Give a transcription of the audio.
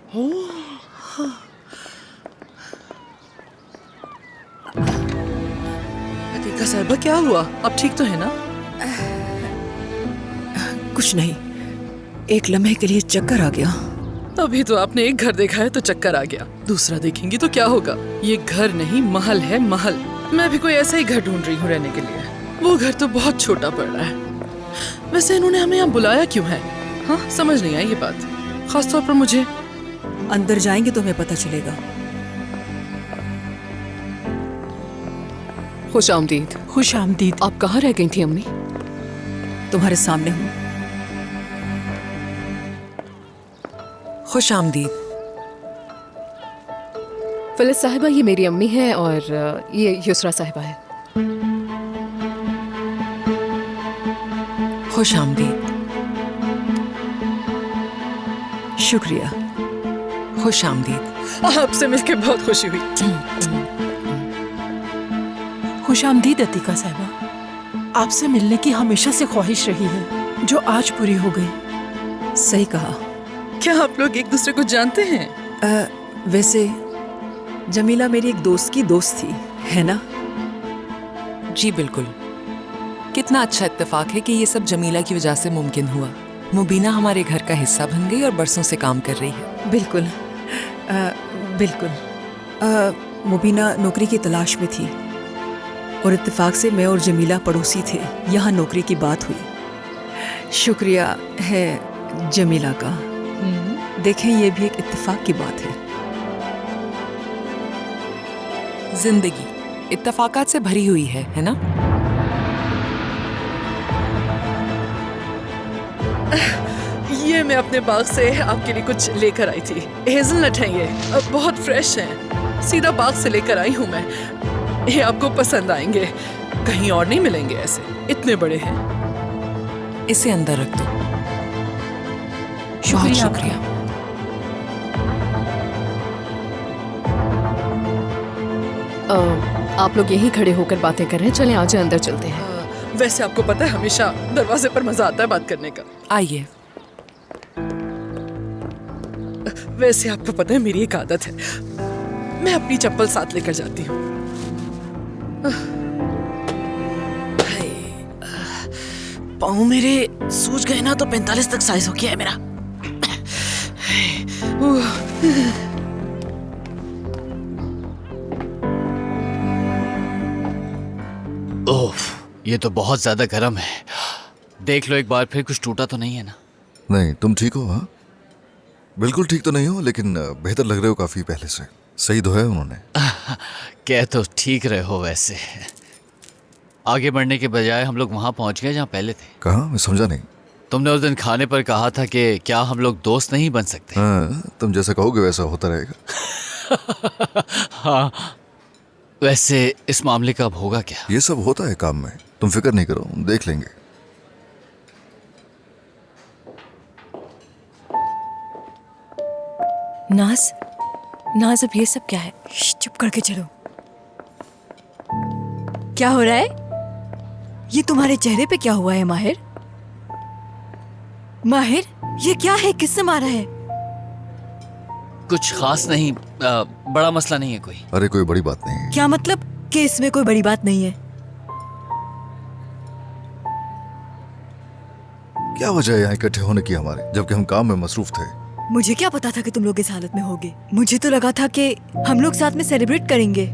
अतीका साहिबा, क्या हुआ? अब ठीक तो है ना? कुछ नहीं, एक लम्हे के लिए चक्कर आ गया। अभी तो आपने एक घर देखा है तो चक्कर आ गया, दूसरा देखेंगी तो क्या होगा? ये घर नहीं, महल है, महल। मैं भी कोई ऐसा ही घर ढूंढ रही हूँ रहने के लिए। वो घर तो बहुत छोटा पड़ रहा है। वैसे इन्होंने हमें यहाँ बुलाया क्यों है? हाँ, समझ नहीं आई ये बात, खासतौर पर मुझे। अंदर जाएंगे तो हमें पता चलेगा। खुश आमदीद। खुश आमदीद। आप कहाँ रह गई थी अम्मी? तुम्हारे सामने हूँ। खुश आमदीद। फिलिस साहिबा, ये मेरी अम्मी है और ये युसरा साहिबा है। खुश आमदीद। शुक्रिया। खुश आमदीद। आपसे मिलकर बहुत खुशी हुई। खुश आमदीद अतीका साहिबा। आपसे मिलने की हमेशा से ख्वाहिश रही है, जो आज पूरी हो गई। सही कहा। क्या आप लोग एक दूसरे को जानते हैं? वैसे जमीला मेरी एक दोस्त की दोस्त थी, है ना? जी बिल्कुल। कितना अच्छा इत्तेफाक है कि ये सब जमीला की वजह से मुमकिन हुआ। मुबीना हमारे घर का हिस्सा बन गई और बरसों से काम कर रही है। बिल्कुल, बिल्कुल। मुबीना नौकरी की तलाश में थी और इत्तेफाक से मैं और जमीला पड़ोसी थे। यहाँ नौकरी की बात हुई। शुक्रिया है जमीला का। देखें, ये भी एक इत्तेफाक की बात है। जिंदगी इत्तेफाकात से भरी हुई है ना? ये मैं अपने बाग से आपके लिए कुछ लेकर आई थी। हेजलनट है ये, बहुत फ्रेश है। सीधा बाग से लेकर आई हूँ मैं। ये आपको पसंद आएंगे, कहीं और नहीं मिलेंगे ऐसे, इतने बड़े हैं। इसे अंदर रख दो। बहुत शुक्रिया। आप लोग यहीं खड़े होकर बातें कर रहे हैं, चलें आज अंदर चलते हैं। वैसे आपको पता है, हमेशा दरवाजे पर मजा आता है बात करने का। आइए। वैसे आपको पता है, मेरी एक आदत है, मैं अपनी चप्पल साथ लेकर जाती हूँ। पाँव मेरे सूज गए ना तो 45 तक साइज हो गया है मेरा। ओह, ये तो बहुत ज्यादा गर्म है। देख लो एक बार फिर, कुछ टूटा तो नहीं है ना? नहीं, तुम ठीक हो? हाँ, बिल्कुल ठीक तो नहीं हो, लेकिन बेहतर लग रहे हो काफी पहले से। सही धोया है उन्होंने। कह तो ठीक रहे हो। वैसे आगे बढ़ने के बजाय हम लोग वहां पहुंच गए जहां पहले थे। कहाँ? मैं समझा नहीं। तुमने उस दिन खाने पर कहा था कि क्या हम लोग दोस्त नहीं बन सकते? हाँ, तुम जैसा कहोगे वैसा होता रहेगा। हाँ, वैसे इस मामले का अब होगा क्या? ये सब होता है काम में, तुम फिक्र नहीं करो, देख लेंगे। नाज, नाज, अब ये सब क्या है? चुप करके चलो। क्या हो रहा है? ये तुम्हारे चेहरे पे क्या हुआ है माहिर? माहिर, ये क्या है? किसने मारा है? कुछ खास नहीं, बड़ा मसला नहीं है कोई। अरे कोई बड़ी बात नहीं है। क्या मतलब कि इसमें कोई बड़ी बात नहीं है? क्या वजह है यहाँ इकट्ठे होने की हमारे, जबकि हम काम में मसरूफ थे? मुझे क्या पता था कि तुम लोग इस हालत में होगे। मुझे तो लगा था कि हम लोग साथ में सेलिब्रेट करेंगे।